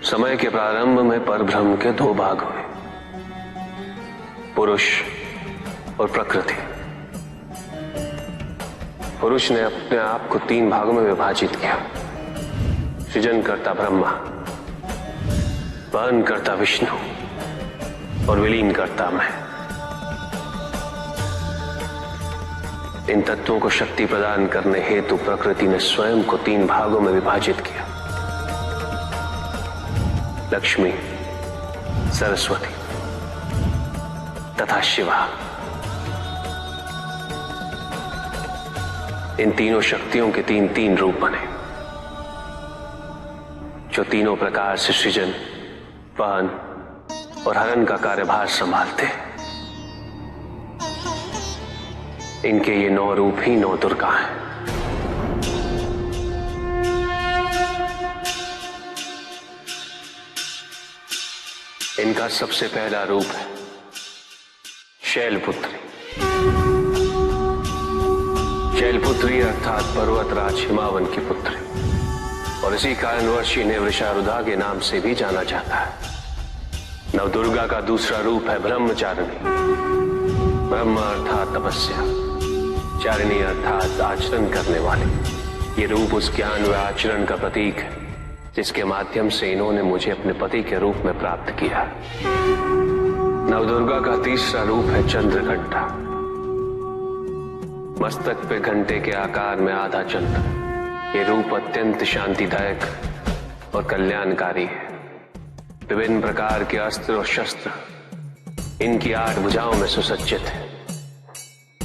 समय के प्रारंभ में परब्रह्म के दो भाग हुए, पुरुष और प्रकृति। पुरुष ने अपने आप को तीन भागों में विभाजित किया, सृजन करता ब्रह्मा, वहन करता विष्णु और विलीन करता मैं। इन तत्वों को शक्ति प्रदान करने हेतु प्रकृति ने स्वयं को तीन भागों में विभाजित किया, लक्ष्मी, सरस्वती तथा शिवा। इन तीनों शक्तियों के तीन तीन रूप बने, जो तीनों प्रकार से सृजन, वहन और हरण का कार्यभार संभालते। इनके ये 9 रूप ही 9 दुर्गा हैं। इनका सबसे पहला रूप है शैलपुत्री। शैलपुत्री अर्थात पर्वतराज हिमावन की पुत्री, और इसी कारणवश इन्हें वृषारुधा के नाम से भी जाना जाता है। नवदुर्गा का दूसरा रूप है ब्रह्मचारिणी। ब्रह्म अर्थात तपस्या, चारिणी अर्थात आचरण करने वाले। ये रूप उस ज्ञान व आचरण का प्रतीक है जिसके माध्यम से इन्होंने मुझे अपने पति के रूप में प्राप्त किया। नवदुर्गा का तीसरा रूप है चंद्रघंटा। मस्तक पे घंटे के आकार में आधा चंद्र। ये रूप अत्यंत शांतिदायक और कल्याणकारी है। विभिन्न प्रकार के अस्त्र और शस्त्र इनकी 8 भुजाओं में सुसज्जित है।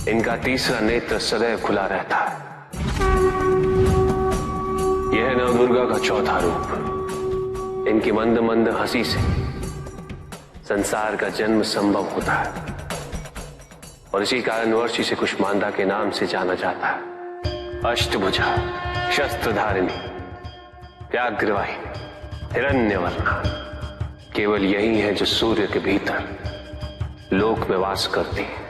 इनका तीसरा नेत्र सदैव खुला रहता है। यह है नवदुर्गा का चौथा रूप। इनकी मंद मंद हंसी से संसार का जन्म संभव होता है, और इसी कारणवश इसे कुष्मांडा के नाम से जाना जाता है। अष्टभुजा, शस्त्रधारिणी, व्याघ्रवाहिनी, हिरण्यवर्णा। केवल यही है जो सूर्य के भीतर लोक में वास करती है।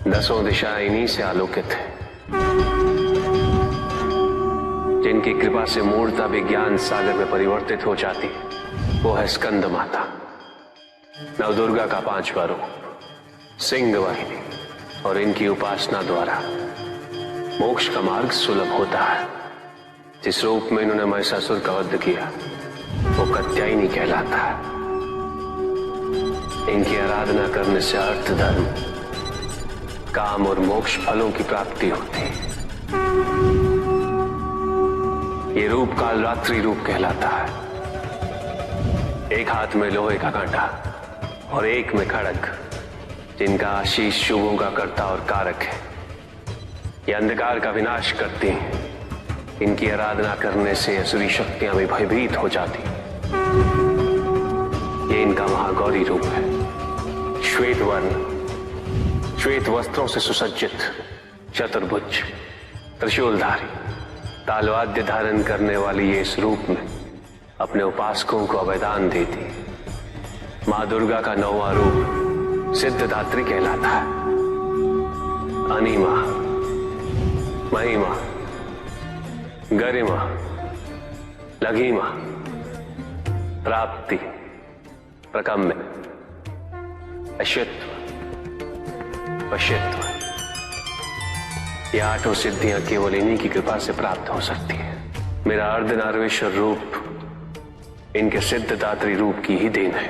10 दिशाएं इन्हीं से आलोकित है। जिनकी कृपा से मूर्ता विज्ञान सागर में परिवर्तित हो जाती है, वो है स्कंद माता। नवदुर्गा का 5वां रूप सिंह वाहिनी, और इनकी उपासना द्वारा मोक्ष का मार्ग सुलभ होता है। जिस रूप में इन्होंने महिषासुर का वध किया वो कात्यायनी कहलाता है। इनकी आराधना करने से अर्थ, धर्म, काम और मोक्ष फलों की प्राप्ति होती है। ये रूप कालरात्रि रूप कहलाता है। एक हाथ में लोहे का कांटा और एक में खड़ग, जिनका आशीष शुभों का कर्ता और कारक है। ये अंधकार का विनाश करती हैं। इनकी आराधना करने से असुरी शक्तियां भी भयभीत हो जाती। ये इनका महागौरी रूप है। श्वेत वर्ण, श्वेत वस्त्रों से सुसज्जित, चतुर्भुज, त्रिशूलधारी, तालवाद्य धारण करने वाली ये इस रूप में अपने उपासकों को अभयदान देती। मां दुर्गा का 9वां रूप सिद्धदात्री कहलाता है। अनिमा, महिमा, गरिमा, लघिमा, प्राप्ति, प्रकम्य, अश्वित्व, वशित्व। ये 8 सिद्धियां केवल इन्हीं की कृपा से प्राप्त हो सकती है। मेरा अर्धनारीश्वर रूप इनके सिद्धदात्री रूप की ही देन है।